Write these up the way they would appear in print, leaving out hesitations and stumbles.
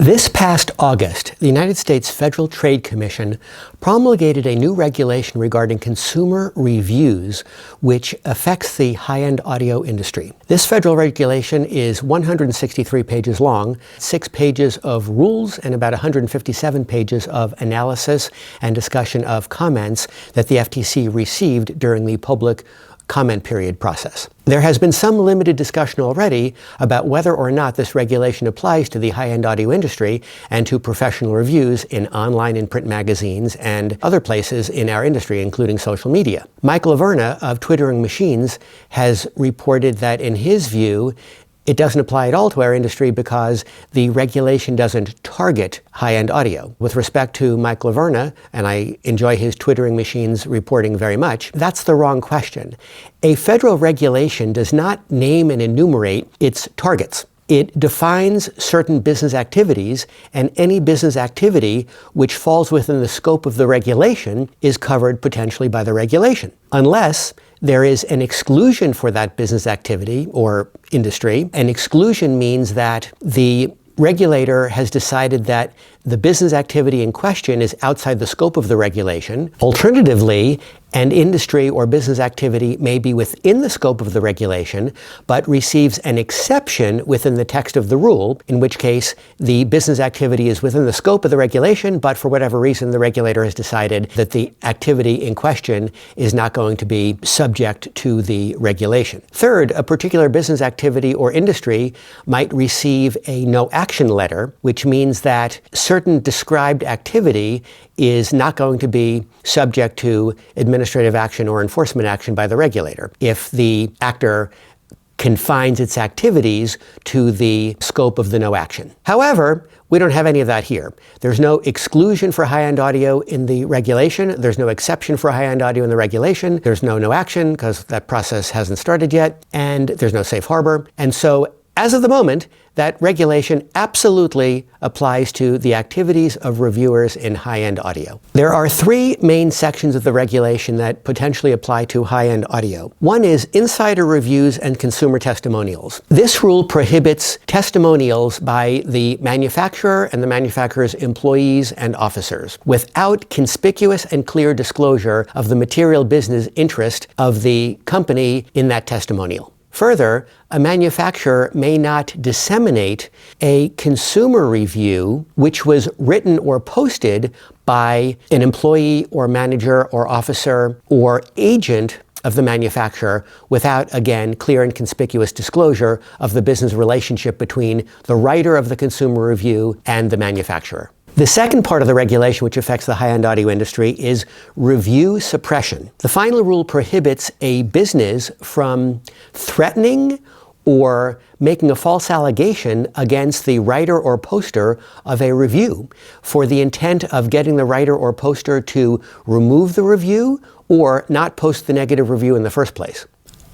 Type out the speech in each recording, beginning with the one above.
This past August, the United States Federal Trade Commission promulgated a new regulation regarding consumer reviews, which affects the high-end audio industry. This federal regulation is 163 pages long, 6 pages of rules, and about 157 pages of analysis and discussion of comments that the FTC received during the public comment period process. There has been some limited discussion already about whether or not this regulation applies to the high-end audio industry and to professional reviews in online and print magazines and other places in our industry, including social media. Mike Laverna of Twittering Machines has reported that in his view, it doesn't apply at all to our industry because the regulation doesn't target high-end audio. With respect to Mike Laverna, and I enjoy his Twittering Machines reporting very much, that's the wrong question. A federal regulation does not name and enumerate its targets. It defines certain business activities, and any business activity which falls within the scope of the regulation is covered potentially by the regulation, unless there is an exclusion for that business activity or industry. An exclusion means that the regulator has decided that the business activity in question is outside the scope of the regulation. Alternatively, an industry or business activity may be within the scope of the regulation, but receives an exception within the text of the rule, in which case the business activity is within the scope of the regulation, but for whatever reason, the regulator has decided that the activity in question is not going to be subject to the regulation. Third, a particular business activity or industry might receive a no-action letter, which means that certain described activity is not going to be subject to administrative action or enforcement action by the regulator if the actor confines its activities to the scope of the no action. However, we don't have any of that here. There's no exclusion for high-end audio in the regulation. There's no exception for high-end audio in the regulation. There's no action because that process hasn't started yet. And there's no safe harbor. And so as of the moment, that regulation absolutely applies to the activities of reviewers in high-end audio. There are 3 main sections of the regulation that potentially apply to high-end audio. One is insider reviews and consumer testimonials. This rule prohibits testimonials by the manufacturer and the manufacturer's employees and officers without conspicuous and clear disclosure of the material business interest of the company in that testimonial. Further, a manufacturer may not disseminate a consumer review which was written or posted by an employee or manager or officer or agent of the manufacturer without, again, clear and conspicuous disclosure of the business relationship between the writer of the consumer review and the manufacturer. The second part of the regulation which affects the high-end audio industry is review suppression. The final rule prohibits a business from threatening or making a false allegation against the writer or poster of a review for the intent of getting the writer or poster to remove the review or not post the negative review in the first place.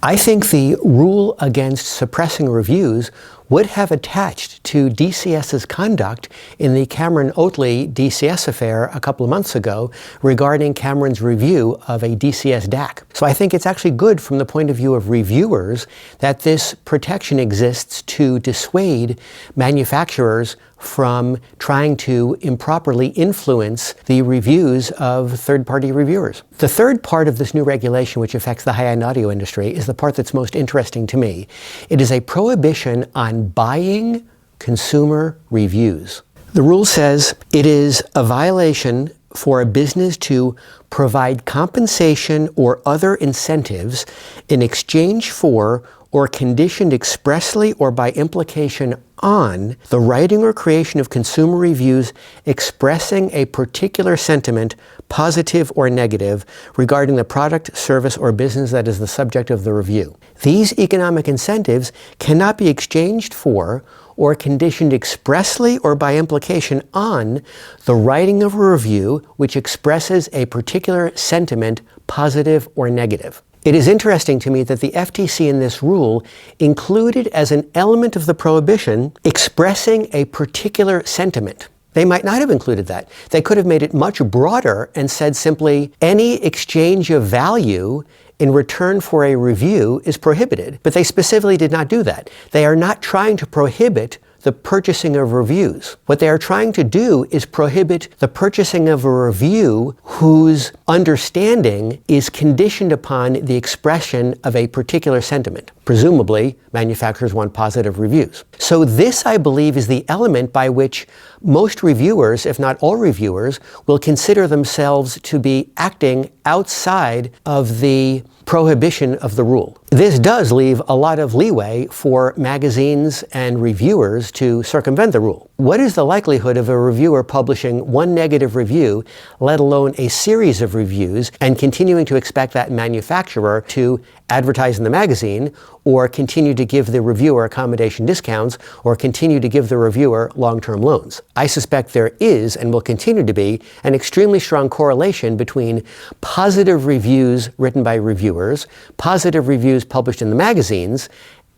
I think the rule against suppressing reviews would have attached to DCS's conduct in the Cameron Oatley DCS affair a couple of months ago regarding Cameron's review of a DCS DAC. So I think it's actually good from the point of view of reviewers that this protection exists to dissuade manufacturers from trying to improperly influence the reviews of third-party reviewers. The third part of this new regulation, which affects the high-end audio industry, is the part that's most interesting to me. It is a prohibition on buying consumer reviews. The rule says it is a violation for a business to provide compensation or other incentives in exchange for or conditioned expressly or by implication on the writing or creation of consumer reviews expressing a particular sentiment, positive or negative, regarding the product, service, or business that is the subject of the review. These economic incentives cannot be exchanged for or conditioned expressly or by implication on the writing of a review which expresses a particular sentiment, positive or negative. It is interesting to me that the FTC in this rule included as an element of the prohibition expressing a particular sentiment. They might not have included that. They could have made it much broader and said simply, any exchange of value in return for a review is prohibited. But they specifically did not do that. They are not trying to prohibit the purchasing of reviews. What they are trying to do is prohibit the purchasing of a review whose understanding is conditioned upon the expression of a particular sentiment. Presumably, manufacturers want positive reviews. So this, I believe, is the element by which most reviewers, if not all reviewers, will consider themselves to be acting outside of the prohibition of the rule. This does leave a lot of leeway for magazines and reviewers to circumvent the rule. What is the likelihood of a reviewer publishing one negative review, let alone a series of reviews, and continuing to expect that manufacturer to advertise in the magazine, or continue to give the reviewer accommodation discounts, or continue to give the reviewer long-term loans? I suspect there is, and will continue to be, an extremely strong correlation between positive reviews written by reviewers, positive reviews published in the magazines,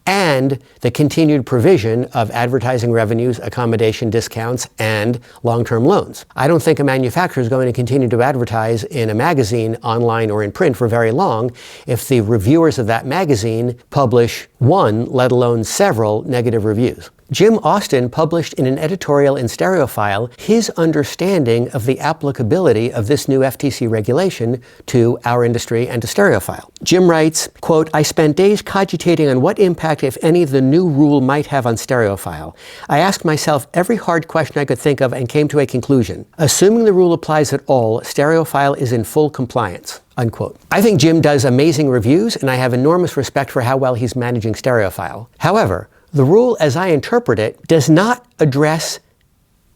and the continued provision of advertising revenues, accommodation discounts, and long-term loans. I don't think a manufacturer is going to continue to advertise in a magazine, online, or in print for very long if the reviewers of that magazine publish one, let alone several, negative reviews. Jim Austin published in an editorial in Stereophile his understanding of the applicability of this new FTC regulation to our industry and to Stereophile. Jim writes, quote, "I spent days cogitating on what impact, if any, the new rule might have on Stereophile. I asked myself every hard question I could think of and came to a conclusion. Assuming the rule applies at all, Stereophile is in full compliance." Unquote. I think Jim does amazing reviews, and I have enormous respect for how well he's managing Stereophile. However, the rule, as I interpret it, does not address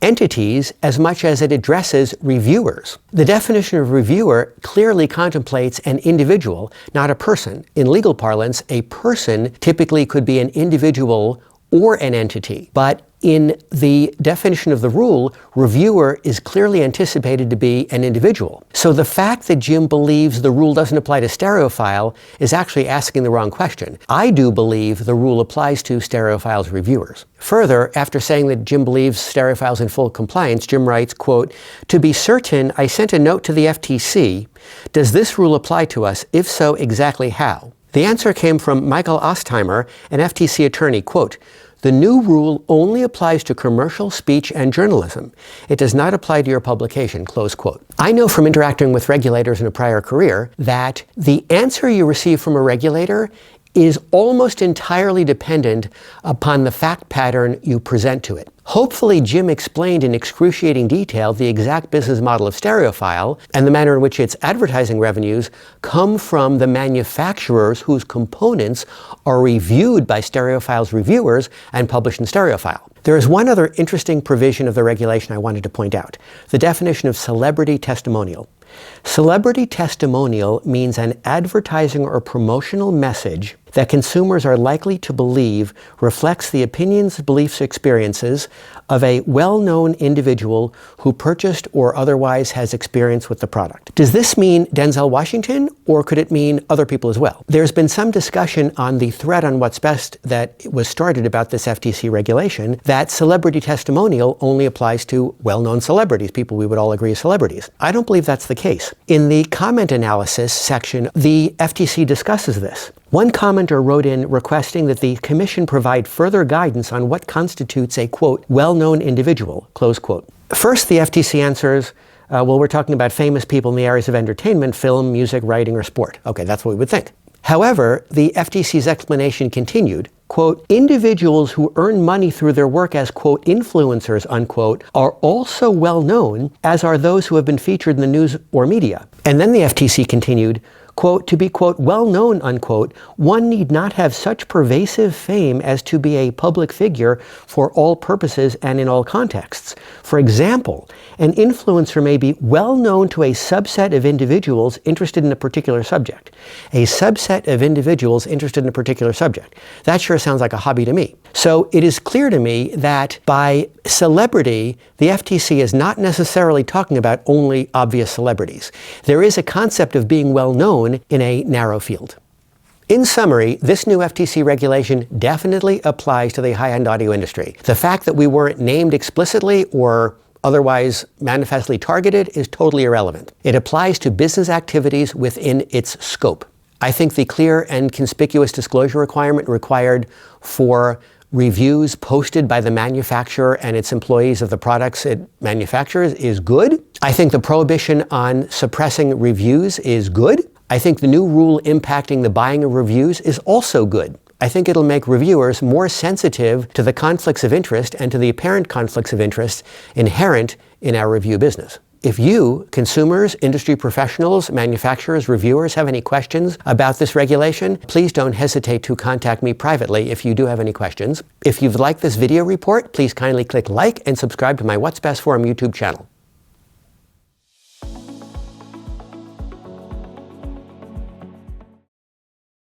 entities as much as it addresses reviewers. The definition of reviewer clearly contemplates an individual, not a person. In legal parlance, a person typically could be an individual or an entity, but in the definition of the rule, reviewer is clearly anticipated to be an individual. So the fact that Jim believes the rule doesn't apply to Stereophile is actually asking the wrong question. I do believe the rule applies to Stereophile's reviewers. Further, after saying that Jim believes Stereophile's in full compliance, Jim writes, quote, "To be certain, I sent a note to the FTC. Does this rule apply to us? If so, exactly how?" The answer came from Michael Ostheimer, an FTC attorney, quote, "The new rule only applies to commercial speech and journalism. It does not apply to your publication," close quote. I know from interacting with regulators in a prior career that the answer you receive from a regulator is almost entirely dependent upon the fact pattern you present to it. Hopefully, Jim explained in excruciating detail the exact business model of Stereophile and the manner in which its advertising revenues come from the manufacturers whose components are reviewed by Stereophile's reviewers and published in Stereophile. There is one other interesting provision of the regulation I wanted to point out: the definition of celebrity testimonial. Celebrity testimonial means an advertising or promotional message that consumers are likely to believe reflects the opinions, beliefs, experiences of a well-known individual who purchased or otherwise has experience with the product. Does this mean Denzel Washington, or could it mean other people as well? There's been some discussion on the thread on What's Best that was started about this FTC regulation that celebrity testimonial only applies to well-known celebrities, people we would all agree are celebrities. I don't believe that's the case. In the comment analysis section, the FTC discusses this. One commenter wrote in requesting that the commission provide further guidance on what constitutes a, quote, well-known individual, close quote. First, the FTC answers, well, we're talking about famous people in the areas of entertainment, film, music, writing, or sport. Okay, that's what we would think. However, the FTC's explanation continued, quote, individuals who earn money through their work as, quote, influencers, unquote, are also well known, as are those who have been featured in the news or media. And then the FTC continued, quote, to be, quote, well known, unquote, one need not have such pervasive fame as to be a public figure for all purposes and in all contexts. For example, an influencer may be well known to a subset of individuals interested in a particular subject. A subset of individuals interested in a particular subject. That sure sounds like a hobby to me. So it is clear to me that by celebrity, the FTC is not necessarily talking about only obvious celebrities. There is a concept of being well known in a narrow field. In summary, this new FTC regulation definitely applies to the high-end audio industry. The fact that we weren't named explicitly or otherwise manifestly targeted is totally irrelevant. It applies to business activities within its scope. I think the clear and conspicuous disclosure requirement required for reviews posted by the manufacturer and its employees of the products it manufactures is good. I think the prohibition on suppressing reviews is good. I think the new rule impacting the buying of reviews is also good. I think it'll make reviewers more sensitive to the conflicts of interest and to the apparent conflicts of interest inherent in our review business. If you, consumers, industry professionals, manufacturers, reviewers, have any questions about this regulation, please don't hesitate to contact me privately if you do have any questions. If you've liked this video report, please kindly click like and subscribe to my What's Best Forum YouTube channel.